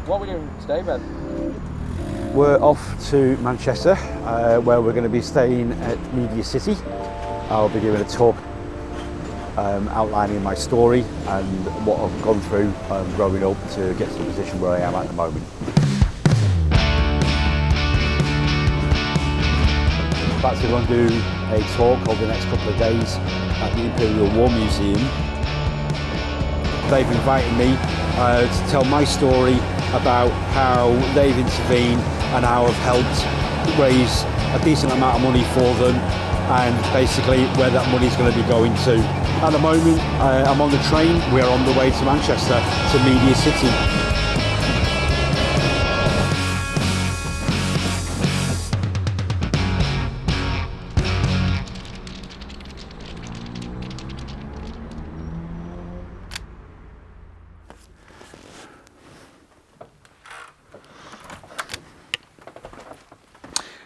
what are we doing today, Ben? We're off to Manchester, where we're going to be staying at Media City. I'll be doing a talk outlining my story and what I've gone through growing up to get to the position where I am at the moment. I'm actually going to do a talk over the next couple of days at the Imperial War Museum. They've invited me to tell my story about how they've intervened and how I've helped raise a decent amount of money for them and basically where that money's going to be going to. At the moment, I'm on the train. We're on the way to Manchester, to Media City.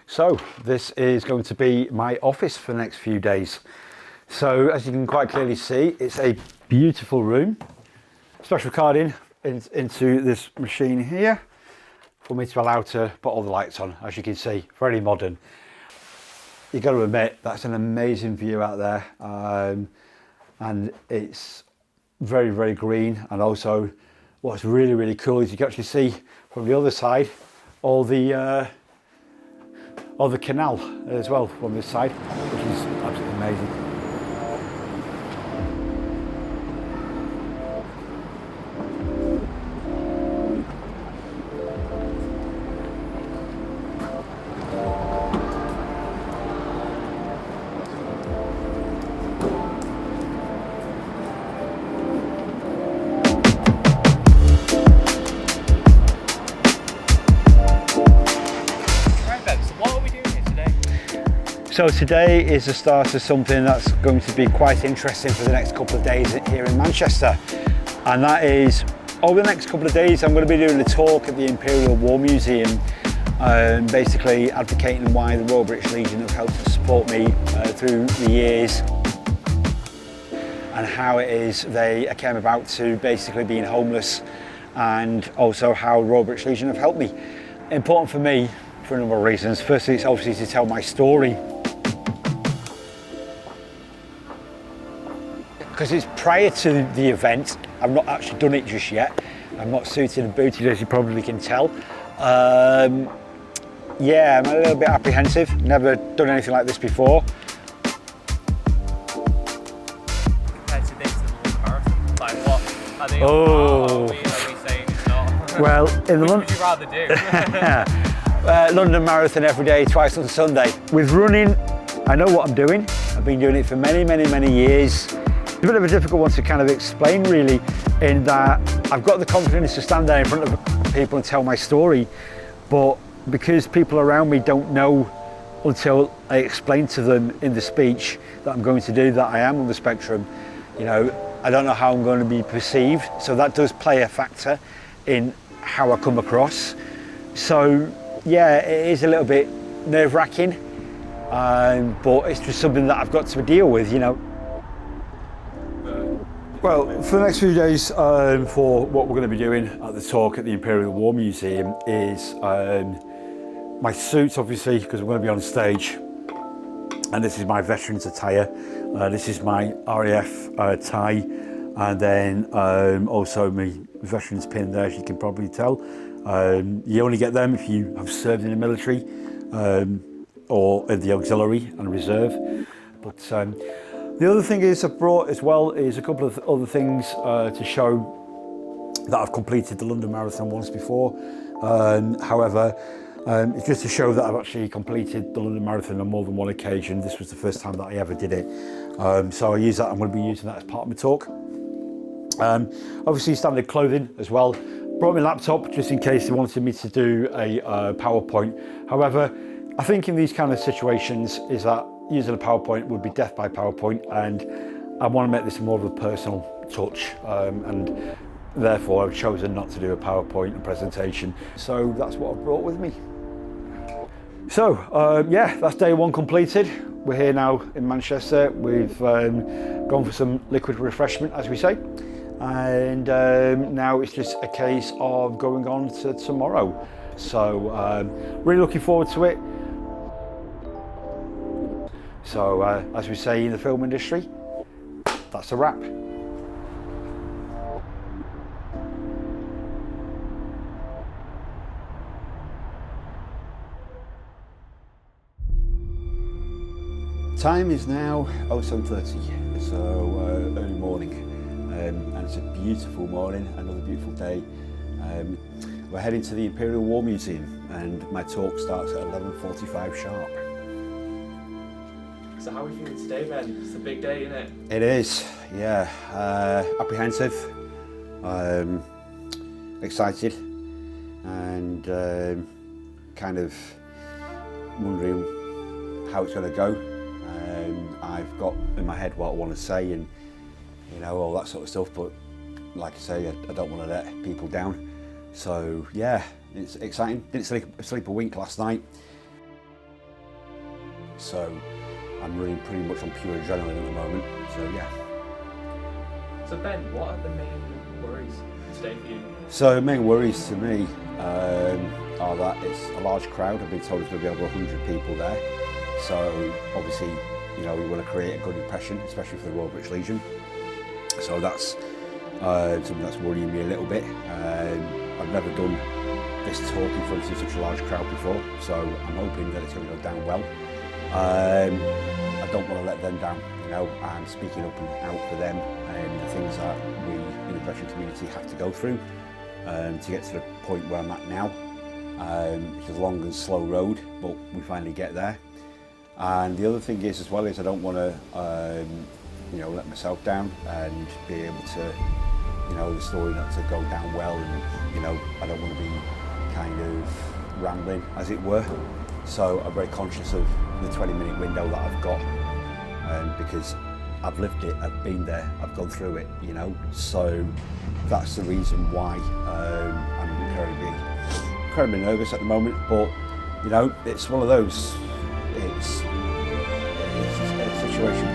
So this is going to be my office for the next few days. So as you can quite clearly see, it's a beautiful room. Special card into this machine here for me to allow to put all the lights on. As you can see, very modern. You got to admit, that's an amazing view out there. And it's very, very green. And also what's really, really cool is you can actually see from the other side all the canal as well from this side, which is absolutely amazing. So today is the start of something that's going to be quite interesting for the next couple of days here in Manchester. And that is, over the next couple of days, I'm going to be doing a talk at the Imperial War Museum, basically advocating why the Royal British Legion have helped to support me through the years and how it is they came about to basically being homeless, and also how Royal British Legion have helped me. Important for me for a number of reasons. Firstly, it's obviously to tell my story. Because it's prior to the event, I've not actually done it just yet. I'm not suited and booted, as you probably can tell. Yeah, I'm a little bit apprehensive. Never done anything like this before. Compared to this and the marathon, like what are they? Oh. Are we saying it's not? Well, in the Which would you rather do? London Marathon every day, twice on Sunday. With running, I know what I'm doing. I've been doing it for many, many, many years. It's a bit of a difficult one to kind of explain, really, in that I've got the confidence to stand there in front of people and tell my story, but because people around me don't know until I explain to them in the speech that I'm going to do that I am on the spectrum, you know, I don't know how I'm going to be perceived, so that does play a factor in how I come across. So yeah, it is a little bit nerve-wracking, but it's just something that I've got to deal with, you know. Well, for the next few days, for what we're going to be doing at the talk at the Imperial War Museum is my suit, obviously, because we're going to be on stage. And this is my veterans attire. This is my RAF tie. And then also my veterans pin there, as you can probably tell. You only get them if you have served in the military or in the auxiliary and reserve. But the other thing is I've brought as well is a couple of other things to show that I've completed the London Marathon once before. However, it's just to show that I've actually completed the London Marathon on more than one occasion. This was the first time that I ever did it. So I use that. I'm going to be using that as part of my talk. Obviously standard clothing as well. Brought my laptop just in case they wanted me to do a PowerPoint. However, I think in these kind of situations is that using a PowerPoint would be death by PowerPoint, and I want to make this more of a personal touch, and therefore I've chosen not to do a PowerPoint presentation. So that's what I've brought with me. So yeah, that's day one completed. We're here now in Manchester. We've gone for some liquid refreshment, as we say. and now it's just a case of going on to tomorrow. So really looking forward to it. So as we say in the film industry, that's a wrap. Time is now 07:30, so early morning, and it's a beautiful morning, another beautiful day. We're heading to the Imperial War Museum, and my talk starts at 11:45 sharp. So how are you feeling today, Ben? It's a big day, isn't it? It is, yeah. Apprehensive, excited, and kind of wondering how it's going to go. I've got in my head what I want to say and, you know, all that sort of stuff, but like I say, I don't want to let people down. So yeah, it's exciting. Didn't sleep a wink last night. So I'm running pretty much on pure adrenaline at the moment, so yeah. So Ben, what are the main worries today for you? So main worries to me are that it's a large crowd. I've been told there's going to be over 100 people there. So obviously, you know, we want to create a good impression, especially for the Royal British Legion. So that's something that's worrying me a little bit. I've never done this talk in front of such a large crowd before, so I'm hoping that it's going to go down well. I don't want to let them down, you know. I'm speaking up and out for them and the things that we in the veteran community have to go through to get to the point where I'm at now. It's a long and slow road, but we finally get there. And the other thing is as well is I don't want to, you know, let myself down and be able to, you know, the story not to go down well, and you know, I don't want to be kind of rambling, as it were. So I'm very conscious of the 20-minute window that I've got, because I've lived it, I've been there, I've gone through it, you know. So that's the reason why I'm incredibly nervous at the moment. But you know, it's one of those. It's a situation.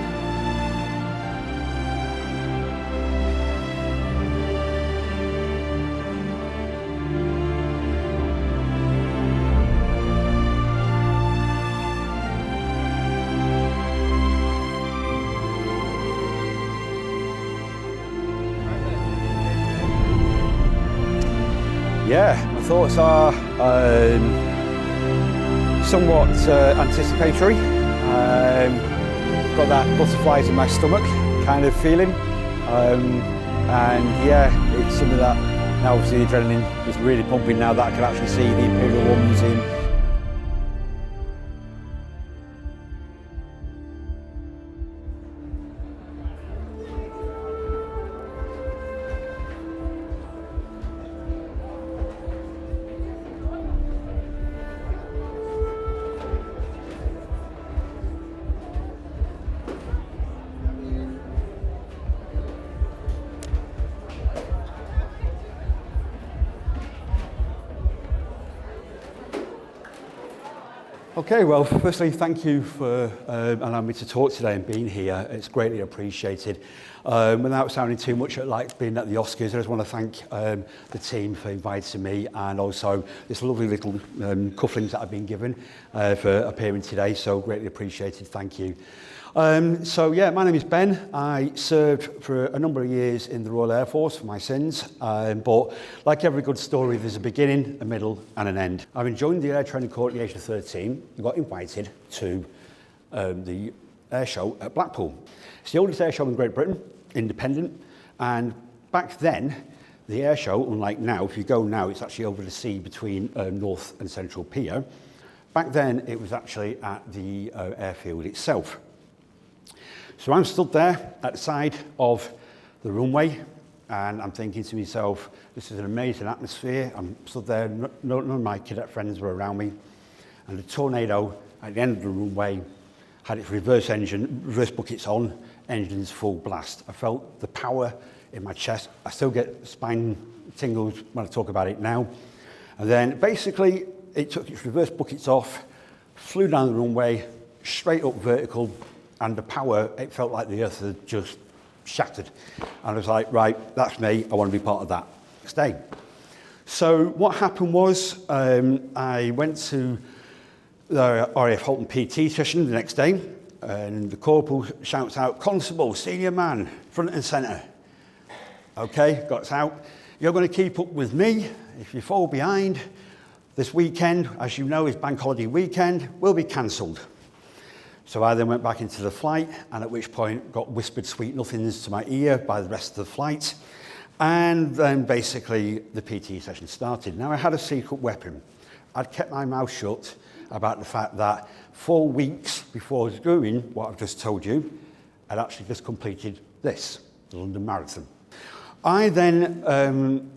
Yeah, my thoughts are somewhat anticipatory. Got that butterflies in my stomach kind of feeling, and yeah, it's something that now obviously the adrenaline is really pumping now that I can actually see the Imperial War Museum. Okay, well, firstly, thank you for allowing me to talk today and being here. It's greatly appreciated. Without sounding too much like being at the Oscars, I just want to thank the team for inviting me, and also this lovely little cufflinks that I've been given for appearing today, so greatly appreciated, thank you. So yeah, my name is Ben. I served for a number of years in the Royal Air Force for my sins, but like every good story, there's a beginning, a middle and an end. I've joined the Air Training Corps at the age of 13 and got invited to the air show at Blackpool. It's the oldest air show in Great Britain, independent, and back then, the air show, unlike now, if you go now, it's actually over the sea between North and Central Pier. Back then, it was actually at the airfield itself. So I'm stood there at the side of the runway, and I'm thinking to myself, this is an amazing atmosphere. I'm stood there, none of my cadet friends were around me, and the Tornado at the end of the runway had its reverse buckets on, engines full blast. I felt the power in my chest. I still get spine tingles when I talk about it now. And then basically, it took its reverse buckets off, flew down the runway, straight up vertical, and the power, it felt like the earth had just shattered. And I was like, right, that's me, I want to be part of that next day. So what happened was I went to the RAF Halton PT session the next day, and the corporal shouts out, "Constable, senior man, front and centre." Okay, got out. "You're going to keep up with me. If you fall behind, this weekend, as you know, is bank holiday weekend, will be cancelled." So I then went back into the flight, and at which point got whispered sweet nothings to my ear by the rest of the flight. And then basically the PT session started. Now I had a secret weapon. I'd kept my mouth shut about the fact that 4 weeks before I was doing what I've just told you, I'd actually just completed this, the London Marathon. I then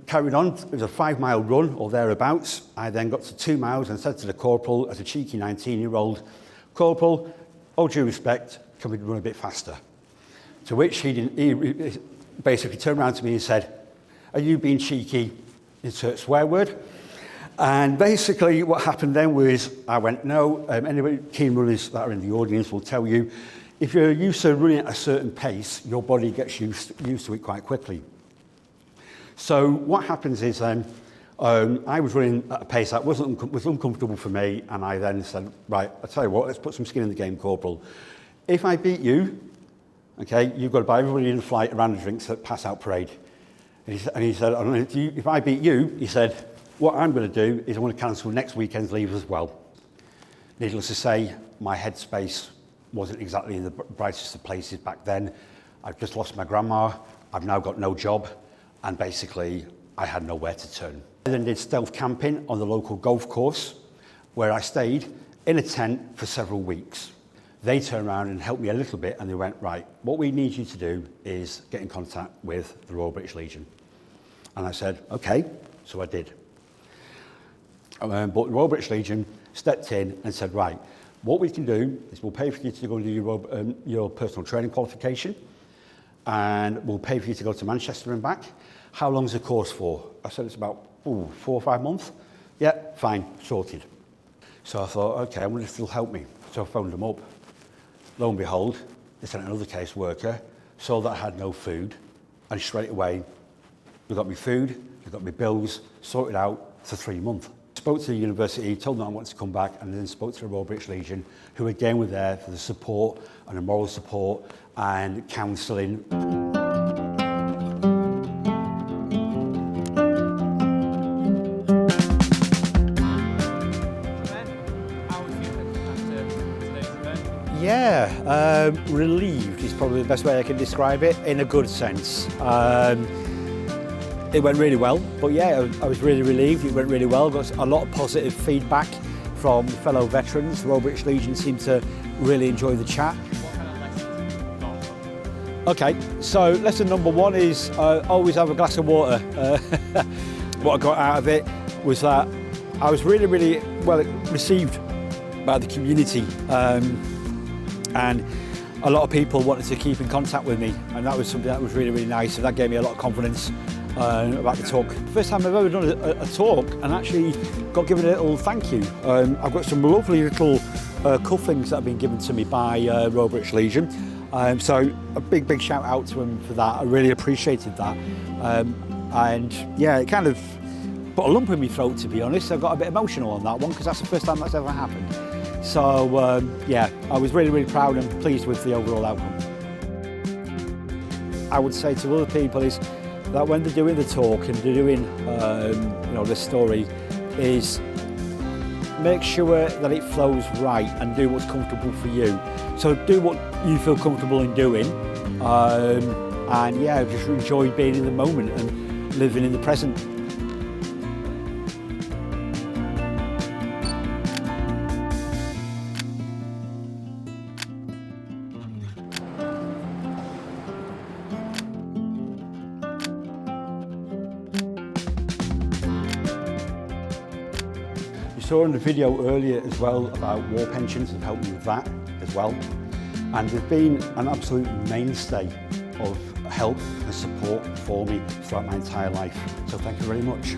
carried on. It was a 5-mile run or thereabouts. I then got to 2 miles and said to the corporal, as a cheeky 19-year-old, "Corporal, all due respect, can we run a bit faster?" To which he basically turned around to me and said, "Are you being cheeky?" Insert swear word. And basically what happened then was I went, no, anybody, keen runners that are in the audience will tell you, if you're used to running at a certain pace, your body gets used to it quite quickly. So what happens is then, I was running at a pace that was uncomfortable for me, and I then said, right, I'll tell you what, let's put some skin in the game, Corporal. If I beat you, okay, you've got to buy everybody in the flight a round of drinks at pass-out parade. And he said, if I beat you, he said, what I'm going to do is I'm going to cancel next weekend's leave as well. Needless to say, my headspace wasn't exactly in the brightest of places back then. I've just lost my grandma, I've now got no job, and basically I had nowhere to turn. I then did stealth camping on the local golf course, where I stayed in a tent for several weeks. They turned around and helped me a little bit, and they went, right, what we need you to do is get in contact with the Royal British Legion. And I said, okay, so I did. But the Royal British Legion stepped in and said, right, what we can do is we'll pay for you to go and do your personal training qualification, and we'll pay for you to go to Manchester and back. How long's the course for? I said, it's about 4 or 5 months. Yeah, fine, sorted. So I thought, okay, I wonder if they'll help me. So I phoned them up. Lo and behold, they sent another caseworker, saw that I had no food, and straight away, they got me food, they got me bills, sorted out for 3 months. Spoke to the university, told them I wanted to come back, and then spoke to the Royal British Legion, who again were there for the support and the moral support and counselling. Yeah, relieved is probably the best way I can describe it, in a good sense. It went really well, but yeah, I was really relieved. It went really well. Got a lot of positive feedback from fellow veterans. The Royal British Legion seemed to really enjoy the chat. What kind of lessons have you got from it? Okay, so lesson number 1 is always have a glass of water. What I got out of it was that I was really, really well received by the community, and a lot of people wanted to keep in contact with me, and that was something that was really, really nice, and that gave me a lot of confidence about the talk. First time I've ever done a talk and actually got given a little thank you. I've got some lovely little cuffings that have been given to me by Royal British Legion. So a big shout out to them for that. I really appreciated that. And yeah, it kind of put a lump in my throat, to be honest. I got a bit emotional on that one because that's the first time that's ever happened. So yeah, I was really, really proud and pleased with the overall outcome. I would say to other people is that when they're doing the talk and they're doing this story, is make sure that it flows right and do what's comfortable for you. So do what you feel comfortable in doing, and yeah, just enjoy being in the moment and living in the present. You saw in the video earlier as well about war pensions and helped me with that as well. And they've been an absolute mainstay of help and support for me throughout my entire life. So thank you very much.